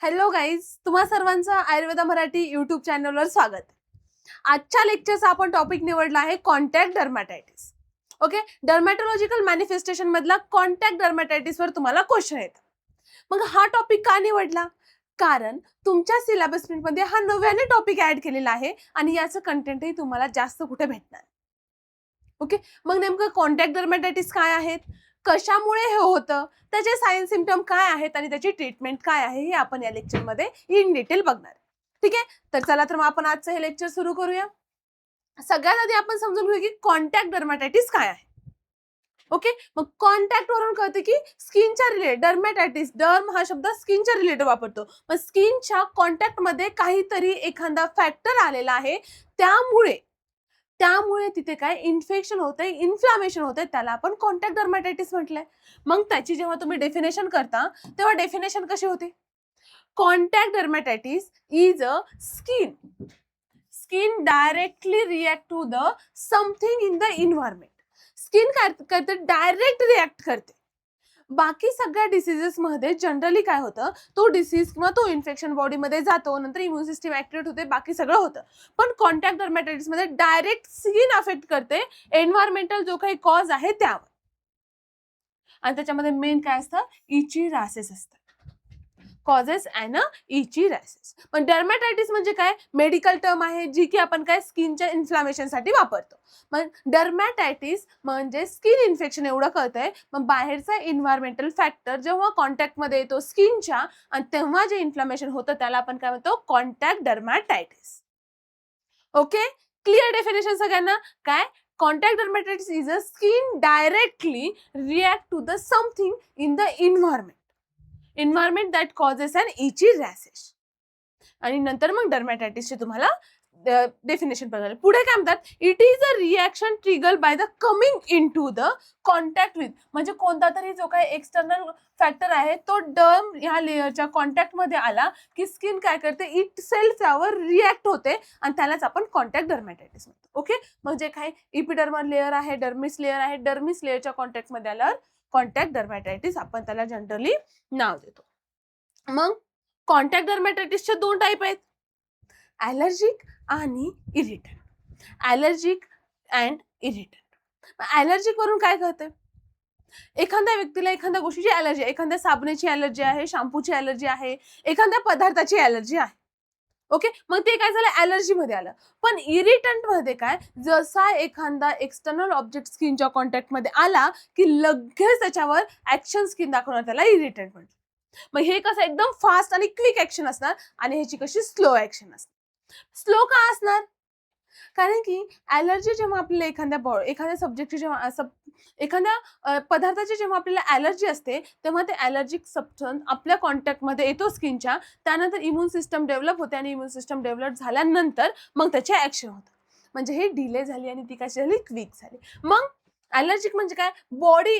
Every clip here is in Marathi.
हॅलो गाईज, तुम्हा सर्वांचं आयुर्वेदा मराठी यूट्यूब चॅनलवर स्वागत. आजच्या लेक्चरचा आपण टॉपिक निवडला आहे कॉन्टॅक्ट डर्मॅटायटिस. ओके, डर्मॅटोलॉजिकल मॅनिफेस्टेशन मधला कॉन्टॅक्ट डर्मॅटायटिसवर तुम्हाला क्वेश्चन येतात. मग हा टॉपिक का निवडला? कारण तुमच्या सिलेबस मध्ये हा नव्याने टॉपिक ऍड केलेला आहे आणि याचं कंटेंटही तुम्हाला जास्त कुठे भेटणार. ओके, मग नेमकं कॉन्टॅक्ट डर्मॅटायटिस काय आहेत, कशामुळे हे होतं, त्याचे साइन सिम्पटम काय आहेत आणि त्याची ट्रीटमेंट काय आहे हे आपण या लेक्चरमध्ये इन डिटेल बघणार. ठीक आहे, तर चला तर मग आपण आजचं हे लेक्चर सुरू करूया. सगळ्यात आधी आपण समजून घेऊ की कॉन्टॅक्ट डर्मॅटायटिस काय आहे. ओके, मग कॉन्टॅक्ट वरून कळते की स्किनच्या रिलेटेड डर्मॅटायटिस, डर्म हा शब्द स्किनच्या रिलेटेड वापरतो. मग स्किनच्या कॉन्टॅक्ट मध्ये काहीतरी एखादा फॅक्टर आलेला आहे, त्यामुळे तिथे काय इन्फेक्शन होतंय, इन्फ्लामेशन होतंय, त्याला आपण कॉन्टॅक्ट डर्मॅटायटिस म्हटलंय. मग त्याची जेव्हा तुम्ही डेफिनेशन करता तेव्हा डेफिनेशन कशी होते? Contact dermatitis is a skin directly react to the something in the environment. Skin काय करते? डायरेक्ट रिॲक्ट करते. बाकी सगळ्या डिसीजेस मध्ये जनरली काय होतं, तो डिसीज किंवा तो इन्फेक्शन बॉडीमध्ये जातो, नंतर इम्युन सिस्टम ऍक्टिव्हेट होते, बाकी सगळं होतं. पण कॉन्टॅक्ट डर्मॅटायटिस मध्ये डायरेक्ट स्किन अफेक्ट करते, एन्व्हायरमेंटल जो काही कॉज आहे त्यावर. आणि त्याच्यामध्ये मेन काय असतं? इची रॅसेस असतात. Causes and itchy rashes. पण डर्मॅटायटिस म्हणजे काय? मेडिकल टर्म आहे जी की आपण काय स्किनच्या इन्फ्लामेशन साठी वापरतो. मग डर्मॅटायटिस म्हणजे स्किन इन्फेक्शन एवढं कळतंय. मग बाहेरचा इन्व्हायरमेंटल फॅक्टर जेव्हा कॉन्टॅक्ट मध्ये येतो स्किनच्या आणि तेव्हा जे इन्फ्लामेशन होतं त्याला आपण काय म्हणतो? Contact dermatitis. Okay, clear definition सगळ्यांना? काय? Contact dermatitis is a skin directly react to the something in the environment that causes an itchy rashes. आणि नंतर मग डर्मॅटायटिसचे तुम्हाला डेफिनेशन बघायला. पुढे काय म्हणतात? It is a reaction trigger by the coming in to the contact with. म्हणजे कोणता तरी जो काही एक्सटर्नल फॅक्टर आहे तो डर्म ह्या लेअरच्या कॉन्टॅक्ट मध्ये आला की स्किन काय करते? इट सेल्फ त्यावर रिॲक्ट होते आणि त्यालाच आपण कॉन्टॅक्ट डर्मॅटायटिस म्हणतो. ओके, मग जे काही इपिडर्मल लेअर आहे, डर्मिस लेअर आहे, डर्मिस लेअरच्या कॉन्टॅक्ट मध्ये आल्यावर कॉन्टॅक्ट डर्मॅटायटिस आपण त्याला जनरली नाव देतो. मग कॉन्टॅक्ट डर्मॅटायटिसचे दोन टाईप आहेत, ॲलर्जिक आणि irritant. Allergic and irritant. Allergic वरून काय कळतं? एखाद्या व्यक्तीला एखाद्या गोष्टीची ॲलर्जी आहे, एखाद्या साबणाची ॲलर्जी आहे, शॅम्पूची ॲलर्जी आहे, एखाद्या पदार्थाची ॲलर्जी आहे. ओके, मग ते काय झालं? ॲलर्जी मध्ये आलं. पण इरिटंट मध्ये काय? जसा एखादा एक्सटर्नल ऑब्जेक्ट स्किनच्या कॉन्टॅक्ट मध्ये आला की लगेच त्याच्यावर ऍक्शन स्किन दाखवणार, त्याला इरिटंट म्हणतात. मग हे कसं एकदम फास्ट आणि क्विक ऍक्शन असणार आणि ह्याची कशी स्लो ऍक्शन असणार. स्लो का असणार? कारण की ॲलर्जी जेव्हा आपल्याला एखाद्या सब्जेक्टची जेव्हा एखाद्या पदार्थाची जेव्हा आपल्याला ॲलर्जी असते तेव्हा ते ॲलर्जिक सबस्टन्स आपल्या कॉन्टॅक्टमध्ये येतो स्किनच्या, त्यानंतर इम्युन सिस्टम डेव्हलप होते आणि इम्युन सिस्टम डेव्हलप झाल्यानंतर मग त्याचे ऍक्शन होतं. म्हणजे हे डिले झाली आणि ती कशी झाली? क्विक झाली. मग ॲलर्जिक म्हणजे काय? Body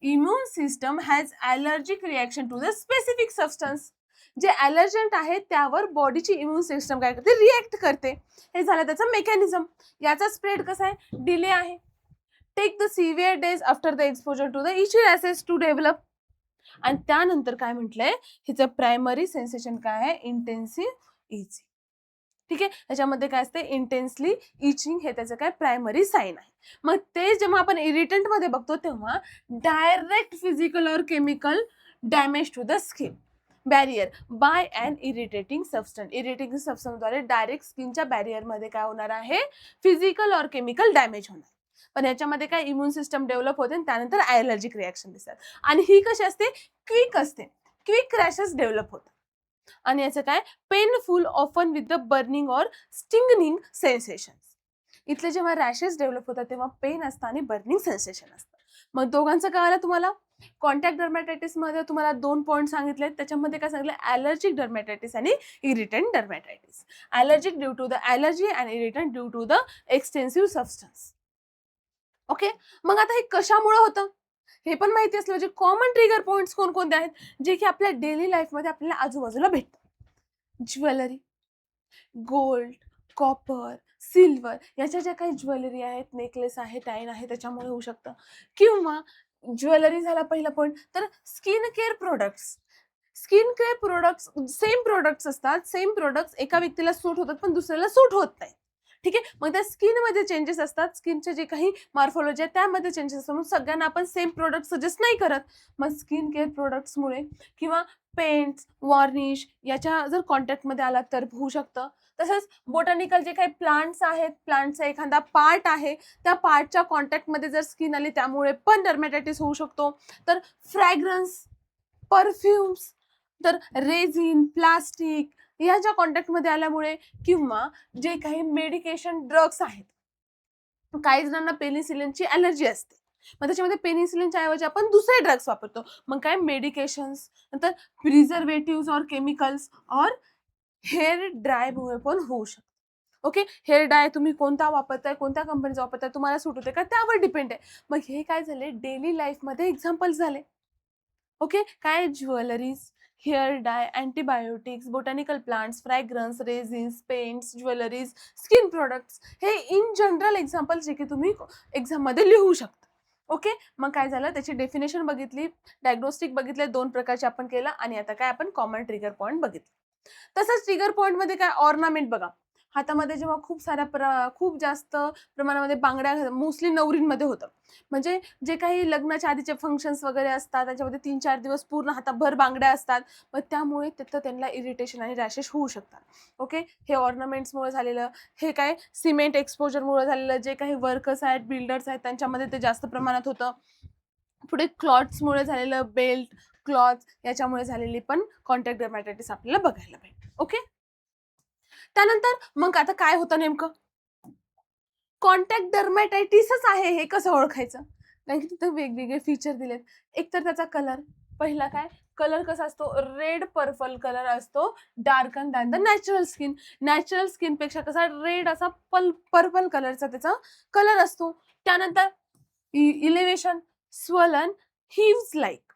immune system has allergic reaction to the specific substance. जे ॲलर्जंट आहे त्यावर बॉडीची इम्युन सिस्टम काय करते? रिॲक्ट करते. हे झालं त्याचं मेकॅनिझम. याचा स्प्रेड कसा आहे? डिले आहे. Take the severe days after the exposure to the itchy rashes to develop. आणि त्यानंतर काय म्हटलंय? हिचं प्रायमरी सेन्सेशन काय आहे? Intensive itching. ठीक आहे, त्याच्यामध्ये काय असते? इंटेन्सली इचिंग हे त्याचं काय प्रायमरी साईन आहे. मग ते जेव्हा आपण इरिटंट मध्ये बघतो तेव्हा डायरेक्ट फिजिकल और chemical damage to the skin barrier by an irritating substance. Irritating सबस्टन्सद्वारे डायरेक्ट स्किनच्या बॅरियरमध्ये काय होणार आहे? फिजिकल और केमिकल डॅमेज होणार. पण याच्यामध्ये काय इम्युन सिस्टम डेव्हलप होते आणि त्यानंतर ॲलर्जिक रिॲक्शन दिसतात. आणि ही कशी असते? क्विक असते. क्विक रॅशेस डेव्हलप होतात. आणि याचं काय? Painful often with the burning और स्टिंगनिंग सेन्सेशन. इथले जेव्हा रॅशेस डेव्हलप होतात तेव्हा पेन असतं आणि बर्निंग सेन्सेशन असतं. मग दोघांचं काय आलं तुम्हाला? कॉन्टॅक्ट डर्मॅटायटिस मध्ये तुम्हाला 2 पॉईंट सांगितले. त्याच्यामध्ये काय सांगितलं? ॲलर्जिक डर्मॅटायटिस आणि irritant dermatitis. Allergic due to the allergy आणि irritant due to the extensive substance. Okay, मग आता हे कशामुळे होतं हे पण माहिती असलं पाहिजे. कॉमन ट्रिगर पॉइंट्स कोणकोणते आहेत जे की आपल्या डेली लाईफमध्ये आपल्याला आजूबाजूला भेटतात? ज्वेलरी, गोल्ड, कॉपर, सिल्वर याच्या ज्या काही ज्वेलरी आहेत, नेकलेस आहे, टाईन आहे, त्याच्यामुळे होऊ शकतं. किंवा ज्वेलरी झाला पहिला पॉईंट. तर skin care products, skin care products same products असतात, सेम प्रोडक्ट्स एका व्यक्तीला सूट होतात पण दुसऱ्याला सूट होत नाही. ठीक आहे, मग त्या स्किनमध्ये चेंजेस असतात, स्किनचे जे काही मॉर्फोलॉजी आहे त्यामध्ये चेंजेस असतात, म्हणून सगळ्यांना आपण सेम प्रोडक्ट सजेस्ट नाही करत. मग स्किन केअर प्रोडक्ट्समुळे किंवा पेंट्स, वॉर्निश याच्या जर कॉन्टॅक्टमध्ये आला तर होऊ शकतं. तसंच बोटॅनिकल जे काही प्लांट्स आहेत, प्लांटचा एखादा पार्ट आहे, त्या पार्टच्या कॉन्टॅक्टमध्ये जर स्किन आली त्यामुळे पण डर्मॅटायटिस होऊ शकतो. तर फ्रॅग्रन्स, परफ्युम्स, तर रेझिन, प्लास्टिक ह्याच्या कॉन्टॅक्टमध्ये आल्यामुळे किंवा जे काही मेडिकेशन ड्रग्स आहेत, काही जणांना पेनिसिलिनची ॲलर्जी असते, मग त्याच्यामध्ये पेनिसिलिनच्या ऐवजी आपण दुसरे ड्रग्स वापरतो. मग काय मेडिकेशन्स, नंतर प्रिझर्वेटिव्स और केमिकल्स और हेअर ड्रायमुळे पण होऊ शकतं. ओके, हेअर डाय तुम्ही कोणता वापरताय, कोणत्या कंपनीचा वापरताय, तुम्हाला सूट होते का त्यावर डिपेंड आहे. मग हे काय झाले, डेली लाईफमध्ये एक्झाम्पल्स झाले. ओके, काय jewelleries, hair dye, antibiotics, botanical plants, fragrance, resins, paints, jewelleries, skin products, हे इन जनरल एक्झाम्पल्स जे की तुम्ही एक्झाममध्ये लिहू शकता. ओके, मग काय झालं, त्याची डेफिनेशन बघितली, डायग्नोस्टिक बघितले, 2 प्रकारचे आपण केलं आणि आता काय आपण कॉमन ट्रिगर पॉईंट बघितले. तसंच ट्रिगर पॉईंटमध्ये काय ऑर्नामेंट बघा. हातामध्ये जेव्हा खूप जास्त प्रमाणामध्ये बांगड्या मोस्टली नवरींमध्ये होतं. म्हणजे जे काही लग्नाच्या आधीचे फंक्शन्स वगैरे असतात त्याच्यामध्ये 3-4 दिवस पूर्ण हाताभर बांगड्या असतात. मग त्यामुळे तिथं त्यांना इरिटेशन आणि रॅशेस होऊ शकतात. ओके, हे ऑर्नामेंट्समुळे झालेलं, हे काय सिमेंट एक्सपोजरमुळे झालेलं, जे काही वर्कर्स आहेत, बिल्डर्स आहेत त्यांच्यामध्ये ते जास्त प्रमाणात होतं. पुढे क्लॉथ्समुळे झालेलं, बेल्ट, क्लॉथ याच्यामुळे झालेली पण कॉन्टॅक्ट डर्मॅटायटिस आपल्याला बघायला भेटते. ओके, त्यानंतर मग आता काय होतं नेमकं, कॉन्टॅक्ट डर्मॅटायटिसच आहे हे कसं ओळखायचं, कारण की तिथं वेगवेगळे फीचर दिलेत. एक तर त्याचा कलर, पहिला काय कलर कसा असतो, रेड पर्पल कलर असतो, darken than the natural skin. Natural skin पेक्षा कसा रेड असा पर्पल कलरचा त्याचा कलर असतो. त्यानंतर elevation, swollen, hives like.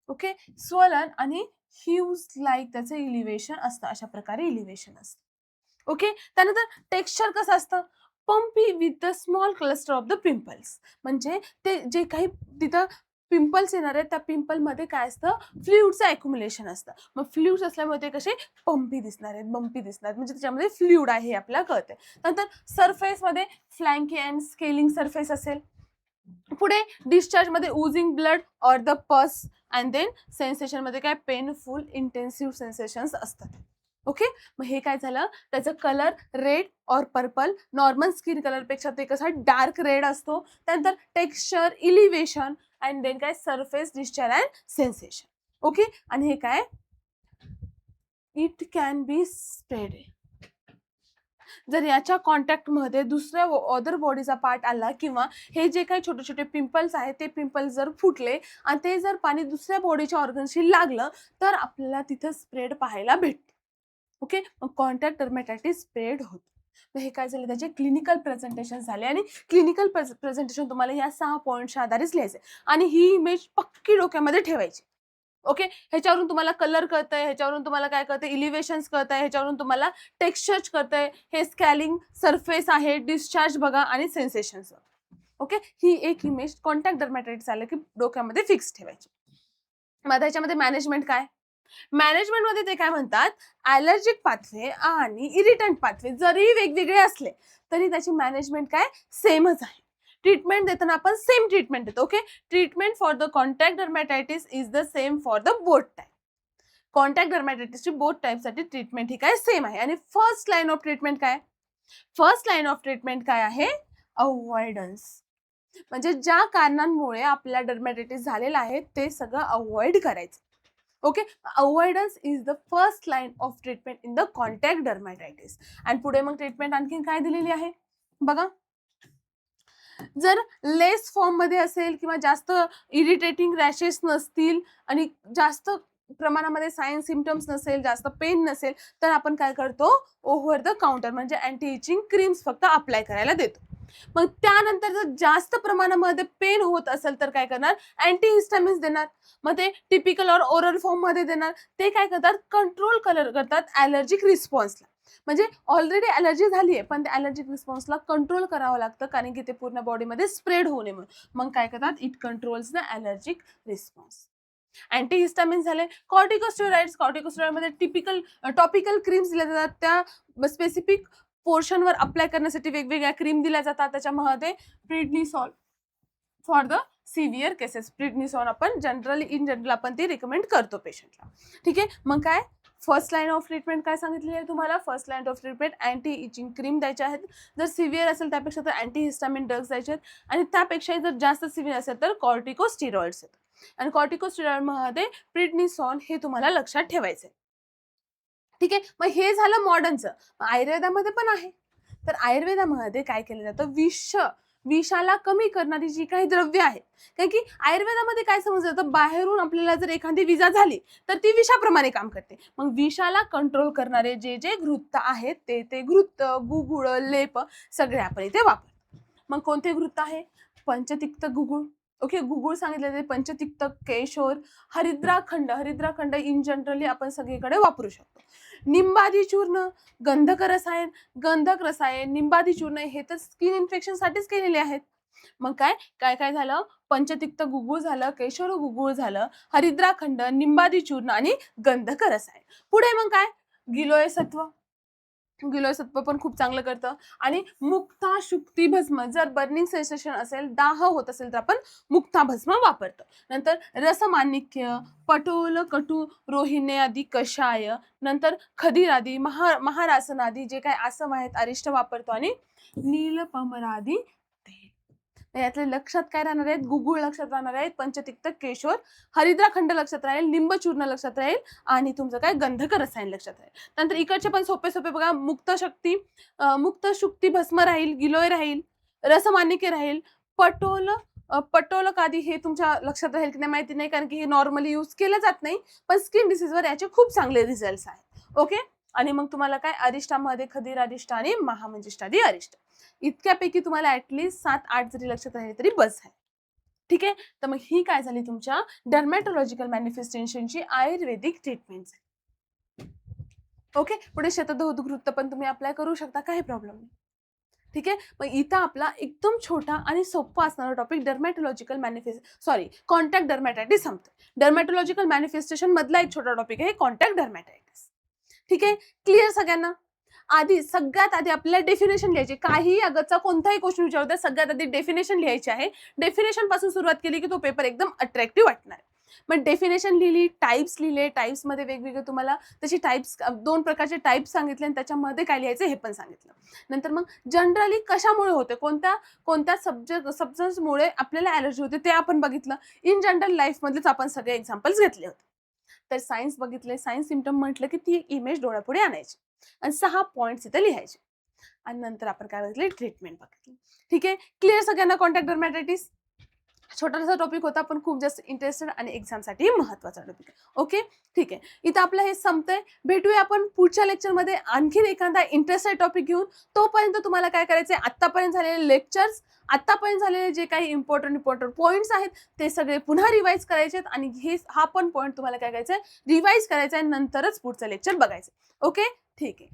Okay, swollen आणि हिव्ज लाईक त्याचं इलिव्हेशन असतं, अशा प्रकारे इलिव्हेशन असतं. ओके, त्यानंतर टेक्स्चर कसं असतं, bumpy with the small cluster of the pimples. म्हणजे ते जे काही तिथं पिंपल्स येणार आहेत त्या पिंपलमध्ये काय असतं, फ्लुइडचं ॲक्युम्युलेशन असतं. मग फ्लुइड्स असल्यामुळे ते कसे पंपी दिसणार आहेत, बंपी दिसणार आहेत, म्हणजे त्याच्यामध्ये फ्लुइड आहे हे आपल्याला कळतंय. नंतर सरफेसमध्ये फ्लँकी अँड स्केलिंग सरफेस असेल. पुढे डिस्चार्जमध्ये oozing blood or the pus and then सेन्सेशनमध्ये काय पेनफुल इंटेन्सिव्ह सेन्सेशन्स असतात. ओके, मग हे काय झालं, त्याचं कलर रेड और पर्पल, नॉर्मल स्किन कलरपेक्षा ते कसा डार्क रेड असतो. त्यानंतर टेक्स्चर, इलिव्हेशन अँड देन काय surface discharge and sensation. Okay, आणि हे काय इट कॅन बी स्प्रेड. जर याच्या कॉन्टॅक्टमध्ये दुसऱ्या अदर बॉडीचा पार्ट आला किंवा हे जे काही छोटे छोटे पिंपल्स आहेत ते पिंपल्स जर फुटले आणि ते जर पाणी दुसऱ्या बॉडीच्या ऑर्गनशी लागलं तर आपल्याला तिथं स्प्रेड पाहायला भेटते. ओके, मग कॉन्टॅक्ट डर्मॅटायटिस स्प्रेड होतं. मग हे काय झाले, त्याचे क्लिनिकल प्रेझेंटेशन झाले आणि क्लिनिकल प्रेझेंटेशन तुम्हाला या 6 पॉईंटच्या आधारेच लिहायचे आणि ही इमेज पक्की डोक्यामध्ये ठेवायची. ओके, ह्याच्यावरून तुम्हाला कलर कळतंय, ह्याच्यावरून तुम्हाला काय कळतंय, इलिव्हेशन्स कळतंय, ह्याच्यावरून तुम्हाला टेक्स्चर कळतंय, हे स्कॅलिंग सरफेस आहे, डिस्चार्ज बघा आणि सेन्सेशन्स. ओके, ही एक इमेज कॉन्टॅक्ट डर्मॅटायटिस आलं की डोक्यामध्ये फिक्स ठेवायची. मग त्याच्यामध्ये मॅनेजमेंट काय, मॅनेजमेंटमध्ये ते काय म्हणतात, ॲलर्जिक पाथवे आणि इरिटंट पाथवे जरी वेगवेगळे असले तरी त्याची मॅनेजमेंट काय सेमच आहे. ट्रीटमेंट देताना आपण सेम ट्रीटमेंट देतो. Okay, treatment for the contact dermatitis is the same for the both type. कॉन्टॅक्ट डर्मॅटायटिसची बोथ टाईपसाठी ट्रीटमेंट ही काय सेम आहे. आणि फर्स्ट लाईन ऑफ ट्रीटमेंट काय, फर्स्ट लाईन ऑफ ट्रीटमेंट काय आहे, अवॉइडन्स. म्हणजे ज्या कारणांमुळे आपल्याला डर्मॅटायटिस झालेला आहे ते सगळं अवॉइड करायचं. Okay, avoidance is the first line of treatment in the contact dermatitis. आणि पुढे मग ट्रीटमेंट आणखी काय दिलेली आहे बघा, जर लेस फॉर्ममध्ये असेल किंवा जास्त इरिटेटिंग रॅशेस नसतील आणि जास्त प्रमाणामध्ये साइन सिम्पटम्स नसेल, जास्त पेन नसेल तर आपण काय करतो, ओव्हर द काउंटर म्हणजे अँटी इचिंग क्रीम्स फक्त अप्लाय करायला देतो. मग त्यानंतर जर जास्त प्रमाणामध्ये पेन होत असेल तर काय करणार, अँटी हिस्टामिन्स देणार. मग ते टिपिकल और ओरल फॉर्म मध्ये देणार. ते काय करतात, कंट्रोल करतात ॲलर्जिक रिस्पॉन्सला. म्हणजे ऑलरेडी ॲलर्जी झाली आहे पण त्या ॲलर्जिक रिस्पॉन्सला कंट्रोल करावं लागतं कारण की ते पूर्ण बॉडीमध्ये स्प्रेड होऊ नये म्हणून. मग काय करतात, it controls the allergic response. Antihistamine झाले. कॉर्टिकोस्टेरॉइड्समध्ये टॉपिकल क्रीम्स दिल्या जातात. त्या स्पेसिफिक पोर्शनवर अप्लाय करण्यासाठी वेगवेगळ्या क्रीम दिल्या जातात. त्याच्यामध्ये प्रिडनिसॉल फॉर द सिव्हिअर केसेस. प्रिडनिसॉल आपण इन जनरल आपण ती रिकमेंड करतो पेशंटला. ठीक आहे. मग काय फर्स्ट लाईन ऑफ ट्रीटमेंट काय सांगितली आहे तुम्हाला? First line of treatment anti itching cream द्यायच्या आहेत. जर सिव्हिअर असेल त्यापेक्षा तर अँटीहिस्टामिन ड्रग्स द्यायचे आहेत. आणि त्यापेक्षा जर जास्त सिव्हिअर असेल तर कॉर्टिकोस्टेरॉइड्स आहेत. आणि कॉर्टिकोस्टेरॉइडमध्ये प्रिडनिसॉन हे तुम्हाला लक्षात ठेवायचं आहे. ठीक आहे. मग हे झालं मॉडर्नचं. आयुर्वेदामध्ये पण आहे. तर आयुर्वेदामध्ये काय केलं जातं? विषाला कमी करणारी जी काही द्रव्य आहेत, कारण की आयुर्वेदामध्ये काय समजलं जातं, बाहेरून आपल्याला जर एखादी विजा झाली तर ती विषाप्रमाणे काम करते. मग विषाला कंट्रोल करणारे जे घृत आहेत ते घृत, गुगुळ, लेप सगळे आपण इथे वापरतो. मग कोणते घृत आहे? पंचतिक्त गुगुळ. ओके, गुगुळ सांगितलं ते पंचतिक्त, केशोर, हरिद्राखंड इन जनरली आपण सगळीकडे वापरू शकतो. निंबादी चूर्ण, गंधक रसायन, निंबादी चूर्ण हे तर स्किन इन्फेक्शन साठीच केलेले आहेत. मग काय झालं? पंचतिक्त गुगुळ झालं, केशोर गुगुळ झालं, हरिद्राखंड, निंबादी चूर्ण आणि गंधक रसायन. पुढे मग काय? गिलोय सत्व पण खूप चांगलं करतं. आणि मुक्ता शुक्ती भस्म, जर बर्निंग सेन्सेशन असेल, दाह होत असेल तर आपण मुक्ता भस्म वापरतो. नंतर रसमाणिक्य, पटोल, कटू, रोहिणे आदी कषाय, नंतर खदीर आदी, महारासन आदी जे काही आसम आहेत अरिष्ट वापरतो. आणि नीलपमरादी तेल. यातले लक्षात काय राहणार आहेत? गुगुळ लक्षात राहणार आहेत, पंचतिक्त, केशोर, हरिद्राखंड लक्षात राहील, निंबचूर्ण लक्षात राहील आणि तुमचं काय गंधक रसायन लक्षात राहील. नंतर इकडचे पण सोपे बघा, मुक्त शुक्ती भस्म राहील, गिलोय राहील, रसमाणिक्य राहील, पटोलक आदी हे तुमच्या लक्षात राहील की नाही माहिती नाही, कारण की हे नॉर्मली यूज केलं जात नाही, पण स्किन डिसीजवर याचे खूप चांगले रिझल्ट आहेत. ओके. आणि मग तुम्हाला काय अरिष्टामध्ये खदीर अरिष्ट आणि महामंजिष्टादी अरिष्ट, इतक्यापैकी तुम्हाला ऍटलीस्ट 7-8 जरी लक्षात राहिले तरी बस आहे. ठीक आहे. तर मग ही काय झाली तुमच्या डर्मॅटोलॉजिकल मॅनिफेस्टेशनची आयुर्वेदिक ट्रीटमेंट. ओके. पुढे शतधौतघृत पण तुम्ही अप्लाय करू शकता, काही प्रॉब्लेम नाही. ठीक आहे. मग इथं आपला एकदम छोटा आणि सोपा असणारा टॉपिक कॉन्टॅक्ट डर्मॅटायटिस संपतो. डर्मॅटोलॉजिकल मॅनिफेस्टेशन मधला एक छोटा टॉपिक आहे कॉन्टॅक्ट डर्मॅटायटिस. ठीक आहे. क्लिअर सगळ्यांना? सगळ्यात आधी आपल्याला डेफिनेशन लिहायची. काही अगतचा कोणताही क्वेश्चन विचारतो सगळ्यात आधी डेफिनेशन लिहायची आहे. डेफिनेशन पासून सुरुवात केली की तो पेपर एकदम अट्रॅक्टिव्ह वाटणार. मग डेफिनेशन लिहिली, टाइप्स लिहिले, टाइप्समध्ये वेगवेगळे तुम्हाला त्याची टाइप्स 2 प्रकारचे टाइप्स सांगितले आणि त्याच्यामध्ये काय लिहायचं हे पण सांगितलं. नंतर मग जनरली कशामुळे होते, कोणत्या सब्जेक्ट्समुळे आपल्याला ॲलर्जी होते ते आपण बघितलं. इन जनरल लाईफमधलेच आपण सगळे एक्झाम्पल्स घेतले होते. तर सायन्स बघितले, सायन्स सिम्पटम म्हटलं की ती एक इमेज डोळ्यापुढे आणायची आणि 6 पॉइंट्स इथे लिहायचे. आणि नंतर आपण काय बघितले? ट्रीटमेंट बघितली. ठीक आहे. क्लिअर सगळ्यांना? कॉन्टॅक्ट डर्मॅटायटिस छोटासा टॉपिक होता पण खूप जास्त इंटरेस्टेड आणि एक्झामसाठी महत्त्वाचा टॉपिक आहे. ओके. ठीक आहे. इथं आपलं हे संपतंय. भेटूया आपण पुढच्या लेक्चरमध्ये आणखीन एखादा इंटरेस्टेड टॉपिक घेऊन. तोपर्यंत तुम्हाला काय करायचंय? आत्तापर्यंत झालेले लेक्चर्स, आत्तापर्यंत झालेले जे काही इम्पॉर्टंट पॉईंट्स आहेत ते सगळे पुन्हा रिवाईज करायचे आहेत. आणि हा पण पॉईंट तुम्हाला काय करायचा आहे? रिवाईज करायचा आहे, नंतरच पुढचं लेक्चर बघायचं. ओके. ठीक आहे.